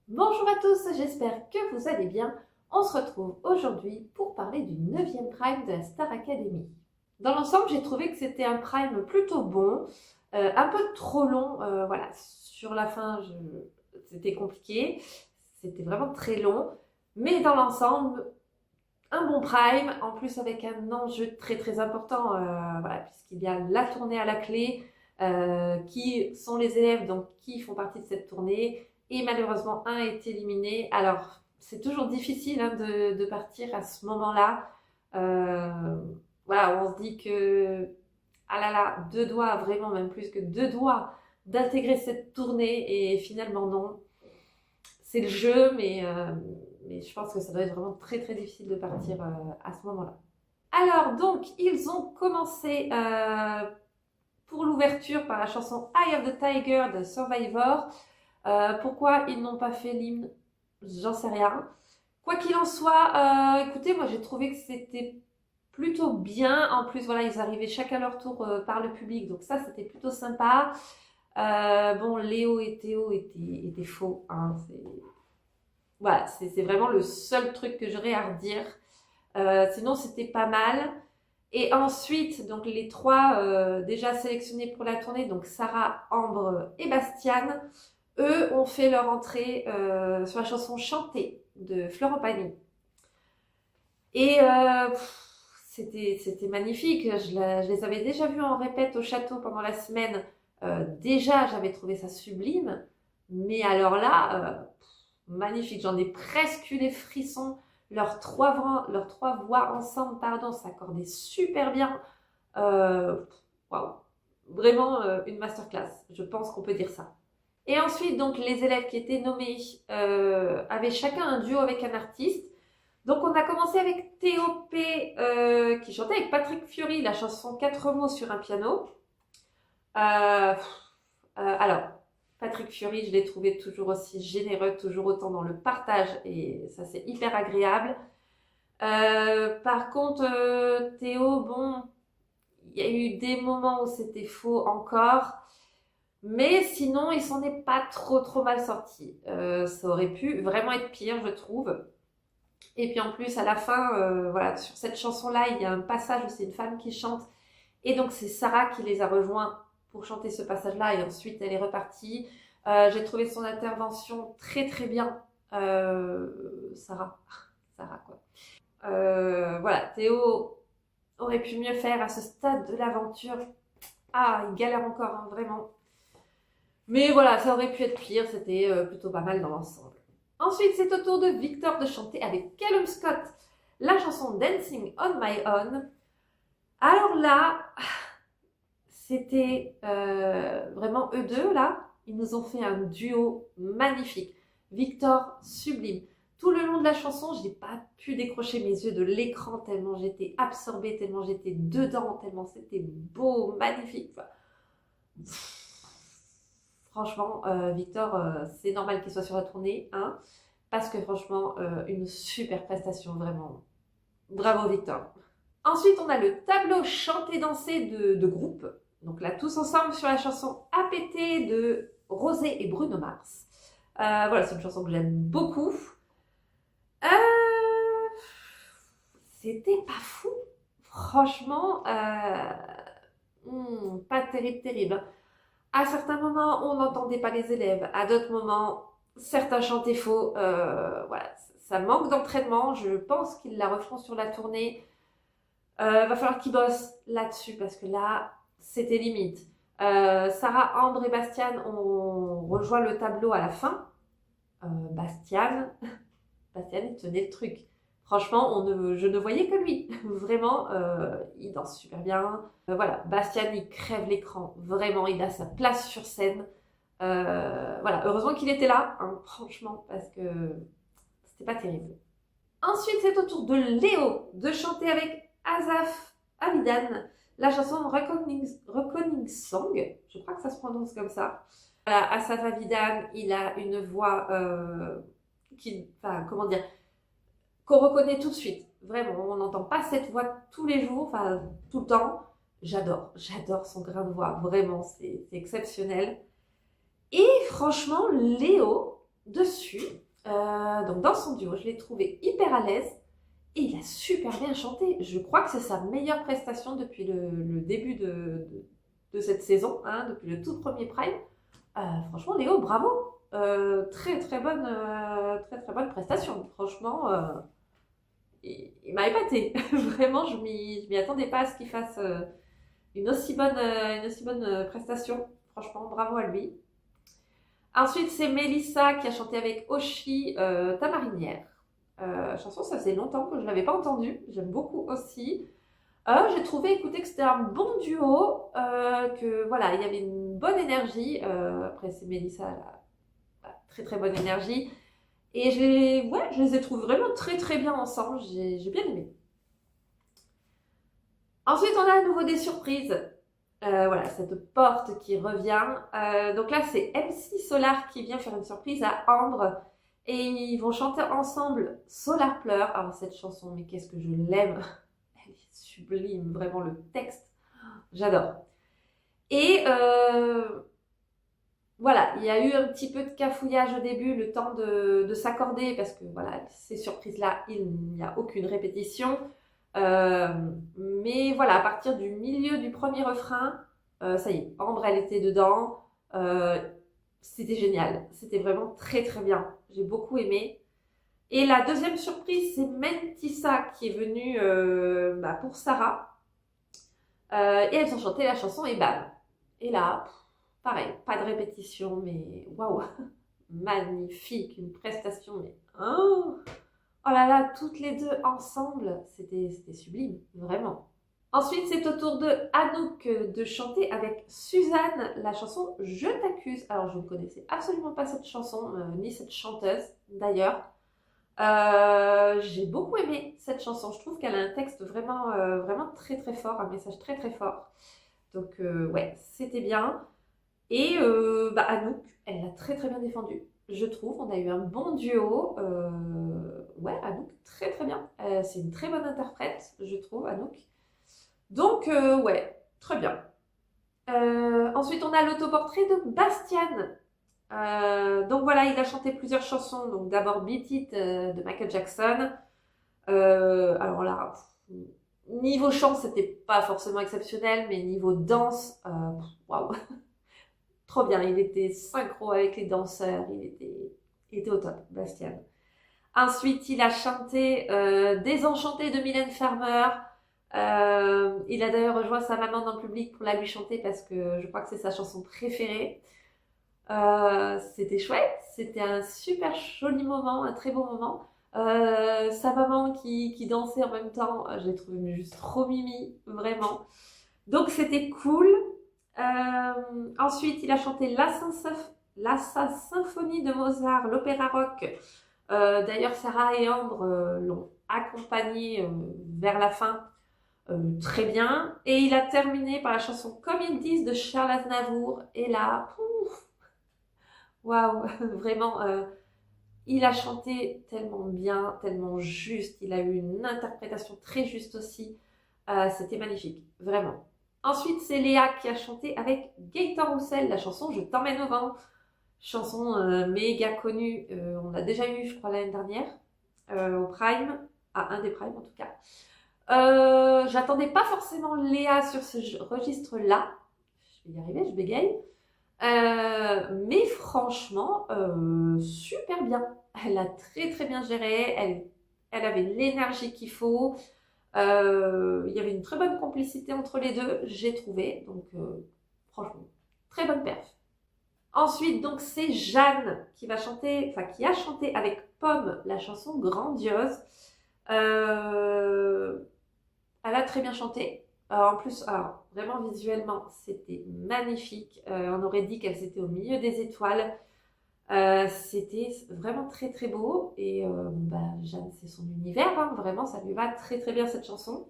Bonjour à tous, j'espère que vous allez bien. On se retrouve aujourd'hui pour parler du 9e prime de la Star Academy. Dans l'ensemble, j'ai trouvé que c'était un prime plutôt bon, un peu trop long. Voilà, sur la fin, c'était compliqué, c'était vraiment très long. Mais dans l'ensemble, un bon prime, en plus avec un enjeu très très important, voilà, puisqu'il y a la tournée à la clé, qui sont les élèves donc qui font partie de cette tournée, et malheureusement un est éliminé. Alors c'est toujours difficile hein, de partir à ce moment-là. Euh, voilà, on se dit que ah là là, deux doigts, vraiment même plus que deux doigts d'intégrer cette tournée, et finalement non. C'est le jeu, mais je pense que ça doit être vraiment très très difficile de partir à ce moment-là. Alors donc, ils ont commencé pour l'ouverture par la chanson Eye of the Tiger de Survivor. Pourquoi ils n'ont pas fait l'hymne, j'en sais rien. Quoi qu'il en soit, écoutez, moi j'ai trouvé que c'était plutôt bien. En plus, voilà, ils arrivaient chacun à leur tour par le public, donc ça c'était plutôt sympa. Bon, Léo et Théo étaient faux, hein, voilà, c'est vraiment le seul truc que j'aurais à redire. Sinon, c'était pas mal. Et ensuite, donc les trois déjà sélectionnés pour la tournée, donc Sarah, Ambre et Bastiane, eux ont fait leur entrée sur la chanson Chantée de Florent Pagny. Et c'était magnifique. Je les avais déjà vus en répète au château pendant la semaine. Déjà, j'avais trouvé ça sublime. Mais alors là, magnifique. J'en ai presque eu les frissons. Leurs trois voix ensemble, pardon, s'accordaient super bien. Waouh. Vraiment une masterclass. Je pense qu'on peut dire ça. Et ensuite, donc, les élèves qui étaient nommés avaient chacun un duo avec un artiste. Donc, on a commencé avec T.O.P. Qui chantait avec Patrick Fiori la chanson 4 mots sur un piano. Alors, Patrick Fiori, je l'ai trouvé toujours aussi généreux, toujours autant dans le partage, et ça, c'est hyper agréable. Par contre, Théo, bon, il y a eu des moments où c'était faux encore. Mais sinon, il s'en est pas trop trop mal sorti. Ça aurait pu vraiment être pire, je trouve. Et puis en plus, à la fin, voilà, sur cette chanson-là, il y a un passage où c'est une femme qui chante. Et donc c'est Sarah qui les a rejoints pour chanter ce passage-là. Et ensuite, elle est repartie. J'ai trouvé son intervention très très bien. Sarah. Sarah quoi. Voilà, Théo aurait pu mieux faire à ce stade de l'aventure. Ah, il galère encore, hein, vraiment. Mais voilà, ça aurait pu être pire, c'était plutôt pas mal dans l'ensemble. Ensuite, c'est au tour de Victor de chanter avec Callum Scott la chanson Dancing on My Own. Alors là, c'était vraiment eux deux là, ils nous ont fait un duo magnifique. Victor, sublime. Tout le long de la chanson, je n'ai pas pu décrocher mes yeux de l'écran tellement j'étais absorbée, tellement j'étais dedans, tellement c'était beau, magnifique. Franchement, Victor, c'est normal qu'il soit sur la tournée, hein, parce que franchement, une super prestation, vraiment. Bravo Victor. Ensuite, on a le tableau chanté-dansé de groupe. Donc là, tous ensemble sur la chanson APT de Rosé et Bruno Mars. Voilà, c'est une chanson que j'aime beaucoup. Euh, C'était pas fou. Franchement, pas terrible, terrible. À certains moments, on n'entendait pas les élèves. À d'autres moments, certains chantaient faux. Voilà, ça manque d'entraînement. Je pense qu'ils la referont sur la tournée. Va falloir qu'ils bossent là-dessus parce que là, c'était limite. Sarah, Ambre et Bastiane ont rejoint le tableau à la fin. Bastiane, Bastiane, il tenait le truc. Franchement, je ne voyais que lui. Vraiment, il danse super bien. Voilà, Bastian, il crève l'écran. Vraiment, il a sa place sur scène. Voilà, heureusement qu'il était là, hein, franchement, parce que c'était pas terrible. Ensuite, c'est au tour de Léo de chanter avec Asaf Avidan la chanson Reckoning Song. Je crois que ça se prononce comme ça. Voilà, Asaf Avidan, il a une voix enfin, comment dire, qu'on reconnaît tout de suite. Vraiment, on n'entend pas cette voix tous les jours, enfin tout le temps. J'adore son grain de voix, vraiment, c'est exceptionnel. Et franchement, Léo, dessus, Donc dans son duo, je l'ai trouvé hyper à l'aise et il a super bien chanté. Je crois que c'est sa meilleure prestation depuis le début de cette saison, hein, depuis le tout premier Prime. Franchement, Léo, bravo! Très très bonne prestation. Franchement, il m'a épaté. Vraiment, je m'y attendais pas à ce qu'il fasse une aussi bonne prestation. Franchement, bravo à lui. Ensuite, c'est Mélissa qui a chanté avec Oshi Ta marinière. Chanson, ça faisait longtemps que je ne l'avais pas entendue. J'aime beaucoup aussi. J'ai trouvé, écoutez, que c'était un bon duo, que voilà, il y avait une bonne énergie. Après, c'est Mélissa, elle a très très bonne énergie. Et je les ai trouvés vraiment très très bien ensemble. J'ai bien aimé. Ensuite, on a à nouveau des surprises. Voilà, cette porte qui revient. Donc là, c'est MC Solar qui vient faire une surprise à Ambre. Et ils vont chanter ensemble Solar pleure. Alors cette chanson, mais qu'est-ce que je l'aime. Elle est sublime, vraiment le texte. J'adore. Et voilà, il y a eu un petit peu de cafouillage au début, le temps de s'accorder, parce que voilà, ces surprises-là, il n'y a aucune répétition. Mais voilà, à partir du milieu du premier refrain, ça y est, Ambre, elle était dedans. C'était génial. C'était vraiment très très bien. J'ai beaucoup aimé. Et la deuxième surprise, c'est Mentissa qui est venue pour Sarah. Et elles ont chanté la chanson et bam. Et là, pareil, pas de répétition, mais waouh, magnifique, une prestation, mais oh là là, toutes les deux ensemble, c'était sublime, vraiment. Ensuite, c'est au tour de Anouk de chanter avec Suzanne la chanson Je t'accuse. Alors, je ne connaissais absolument pas cette chanson, ni cette chanteuse d'ailleurs. J'ai beaucoup aimé cette chanson. Je trouve qu'elle a un texte vraiment, vraiment très très fort, un message très très fort. Donc, ouais, c'était bien. Et Anouk, elle l'a très très bien défendu. Je trouve, on a eu un bon duo. Ouais, Anouk, très très bien. C'est une très bonne interprète, je trouve, Anouk. Donc, ouais, très bien. Ensuite, on a l'autoportrait de Bastian. Donc voilà, il a chanté plusieurs chansons. Donc d'abord Beat It de Michael Jackson. Alors là, niveau chant, c'était pas forcément exceptionnel, mais niveau danse, waouh, trop bien. Il était synchro avec les danseurs, il était au top, Bastian. Ensuite, il a chanté Désenchanté de Mylène Farmer. Il a d'ailleurs rejoint sa maman dans le public pour la lui chanter parce que je crois que c'est sa chanson préférée. C'était chouette, c'était un super joli moment, un très beau moment. Sa maman qui dansait en même temps, je l'ai trouvé juste trop mimi, vraiment. Donc c'était cool. Ensuite, il a chanté la symphonie de Mozart, l'opéra rock. D'ailleurs, Sarah et Ambre l'ont accompagné vers la fin très bien. Et il a terminé par la chanson Comme ils disent de Charles Aznavour. Et là, waouh, vraiment, il a chanté tellement bien, tellement juste. Il a eu une interprétation très juste aussi. C'était magnifique, vraiment. Ensuite, c'est Léa qui a chanté avec Gaëtan Roussel la chanson Je t'emmène au vent. Chanson méga connue. On l'a déjà eu, je crois, l'année dernière au Prime, à un des Primes en tout cas. J'attendais pas forcément Léa sur ce registre-là. Je vais y arriver, je bégaye. Mais franchement, super bien. Elle a très très bien géré. Elle avait l'énergie qu'il faut. Il y avait une très bonne complicité entre les deux, j'ai trouvé. Donc, franchement, très bonne perf. Ensuite, donc, c'est Jeanne qui a chanté avec Pomme la chanson Grandiose. Elle a très bien chanté. En plus, alors, vraiment visuellement, c'était magnifique. On aurait dit qu'elle était au milieu des étoiles. C'était vraiment très très beau. Et Jeanne, c'est son univers. Hein. Vraiment, ça lui va très très bien cette chanson.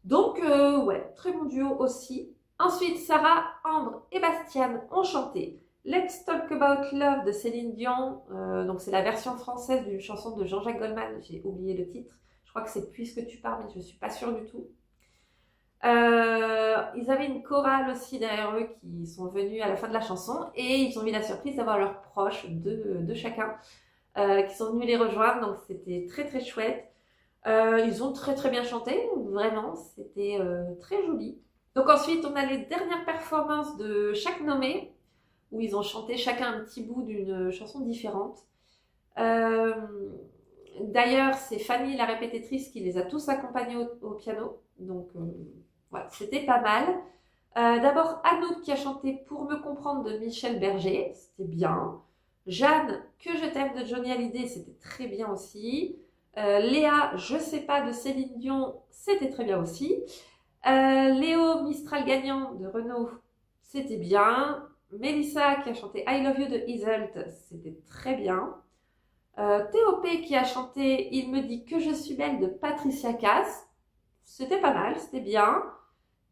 Donc, ouais, très bon duo aussi. Ensuite, Sarah, Ambre et Bastian ont chanté Let's Talk About Love de Céline Dion. Donc, c'est la version française d'une chanson de Jean-Jacques Goldman. J'ai oublié le titre. Je crois que c'est Puisque tu pars, mais je ne suis pas sûre du tout. Ils avaient une chorale aussi derrière eux qui sont venus à la fin de la chanson et ils ont eu la surprise d'avoir leurs proches de chacun qui sont venus les rejoindre, donc c'était très très chouette. Ils ont très très bien chanté, vraiment, c'était très joli. Donc ensuite, on a les dernières performances de chaque nommé, où ils ont chanté chacun un petit bout d'une chanson différente. D'ailleurs, c'est Fanny, la répétitrice, qui les a tous accompagnés au piano. Donc, voilà, c'était pas mal. D'abord, Anouk qui a chanté Pour me comprendre de Michel Berger, c'était bien. Jeanne, Que je t'aime de Johnny Hallyday, c'était très bien aussi. Léa, Je sais pas de Céline Dion, c'était très bien aussi. Léo, Mistral gagnant de Renaud, c'était bien. Mélissa qui a chanté I Love You de Iselt, c'était très bien. Théo qui a chanté Il me dit que je suis belle de Patricia Cass, c'était pas mal, c'était bien.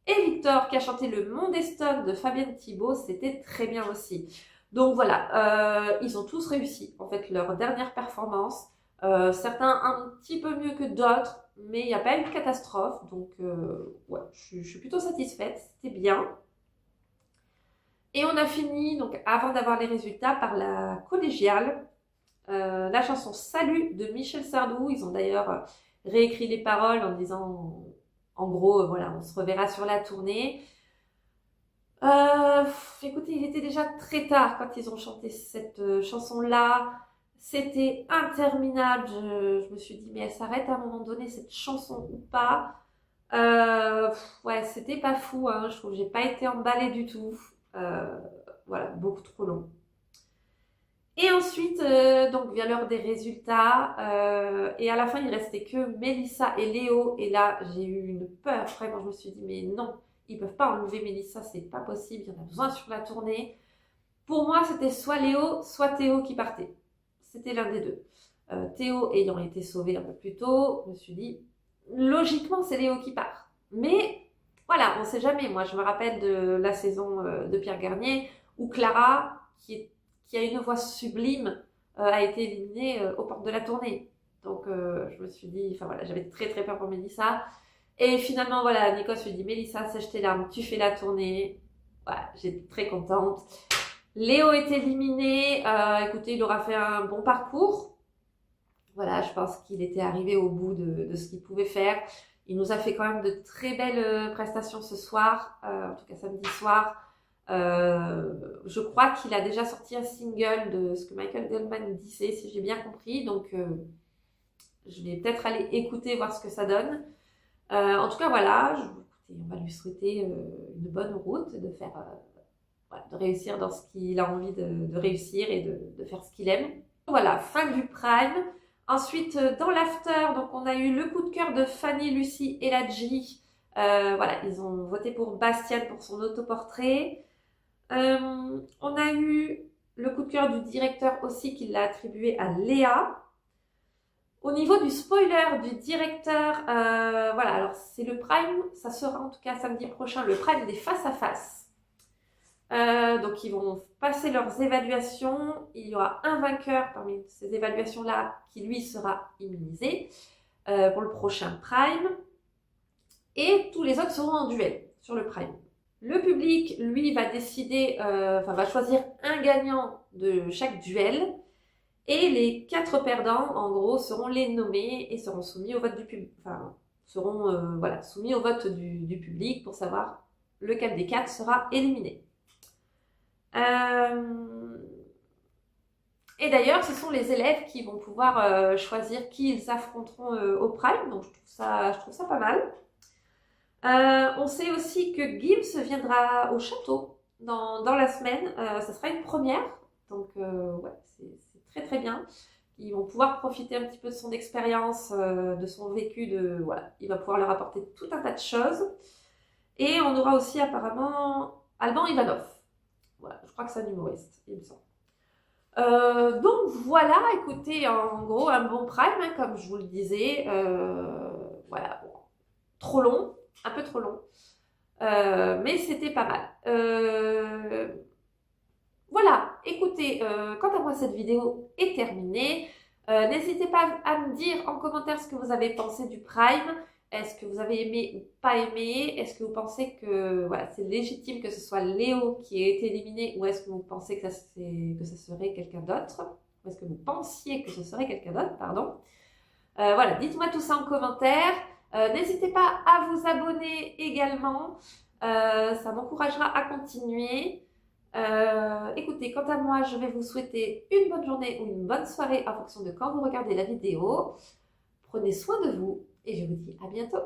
Et Victor qui a chanté Le Monde est Stone de Fabienne Thibault, c'était très bien aussi. Donc voilà, ils ont tous réussi en fait leur dernière performance. Certains un petit peu mieux que d'autres, mais il n'y a pas eu de catastrophe. Donc ouais, je suis plutôt satisfaite, c'était bien. Et on a fini, donc avant d'avoir les résultats, par la collégiale. La chanson Salut de Michel Sardou. Ils ont d'ailleurs réécrit les paroles en disant, en gros, voilà, on se reverra sur la tournée. Écoutez, il était déjà très tard quand ils ont chanté cette chanson-là. C'était interminable. Je me suis dit, mais elle s'arrête à un moment donné, cette chanson ou pas. Ouais, c'était pas fou, hein. Je trouve que j'ai pas été emballée du tout. Voilà, beaucoup trop long. Et ensuite, donc vient l'heure des résultats. Et à la fin, il restait que Mélissa et Léo. Et là, j'ai eu une peur. Vraiment, je me suis dit, mais non, ils peuvent pas enlever Mélissa, c'est pas possible. Il y en a besoin sur la tournée. Pour moi, c'était soit Léo, soit Théo qui partait. C'était l'un des deux. Théo ayant été sauvé un peu plus tôt, je me suis dit, logiquement, c'est Léo qui part. Mais voilà, on ne sait jamais. Moi, je me rappelle de la saison de Pierre Garnier où Clara, qui a une voix sublime, a été éliminée aux portes de la tournée. Donc, je me suis dit, enfin voilà, j'avais très très peur pour Mélissa. Et finalement, voilà, Nikos lui dit, Mélissa, sèche tes larmes, tu fais la tournée. Voilà, j'étais très contente. Léo est éliminé. Écoutez, il aura fait un bon parcours. Voilà, je pense qu'il était arrivé au bout de ce qu'il pouvait faire. Il nous a fait quand même de très belles prestations ce soir, en tout cas samedi soir. Je crois qu'il a déjà sorti un single de ce que Michael Goldman disait, si j'ai bien compris. Donc, je vais peut-être aller écouter, voir ce que ça donne. En tout cas, voilà, on va lui souhaiter une bonne route, voilà, de réussir dans ce qu'il a envie de réussir et de faire ce qu'il aime. Voilà, fin du prime. Ensuite, dans l'after, donc on a eu le coup de cœur de Fanny, Lucie et Ladji. Voilà, ils ont voté pour Bastiane pour son autoportrait. On a eu le coup de cœur du directeur aussi qui l'a attribué à Léa. Au niveau du spoiler du directeur, voilà, alors c'est le prime, ça sera en tout cas samedi prochain, le prime des face-à-face. Donc ils vont passer leurs évaluations, il y aura un vainqueur parmi ces évaluations-là qui lui sera immunisé pour le prochain prime. Et tous les autres seront en duel sur le prime. Le public, lui, va décider, va choisir un gagnant de chaque duel. Et les 4 perdants, en gros, seront les nommés et seront soumis au vote du public. Enfin, seront soumis au vote du public pour savoir lequel des 4 sera éliminé. Et d'ailleurs, ce sont les élèves qui vont pouvoir choisir qui ils affronteront au prime. Donc, je trouve ça pas mal. On sait aussi que Gibbs viendra au château dans la semaine. Ça sera une première. Donc, ouais, c'est très très bien. Ils vont pouvoir profiter un petit peu de son expérience, de son vécu. Voilà, il va pouvoir leur apporter tout un tas de choses. Et on aura aussi apparemment Alban Ivanov. Voilà, je crois que c'est un humoriste, il me semble. Donc voilà, écoutez, en gros, un bon prime, hein, comme je vous le disais. Voilà, bon, trop long, un peu trop long. Mais c'était pas mal. Voilà, écoutez, quant à moi, cette vidéo est terminée. N'hésitez pas à me dire en commentaire ce que vous avez pensé du Prime. Est-ce que vous avez aimé ou pas aimé? Est-ce que vous pensez que voilà, c'est légitime que ce soit Léo qui ait été éliminé ou est-ce que vous pensez que ça serait quelqu'un d'autre? ou est-ce que vous pensiez que ce serait quelqu'un d'autre, pardon. Voilà, dites-moi tout ça en commentaire. N'hésitez pas à vous abonner également. Ça m'encouragera à continuer. Écoutez, quant à moi, je vais vous souhaiter une bonne journée ou une bonne soirée en fonction de quand vous regardez la vidéo. Prenez soin de vous et je vous dis à bientôt.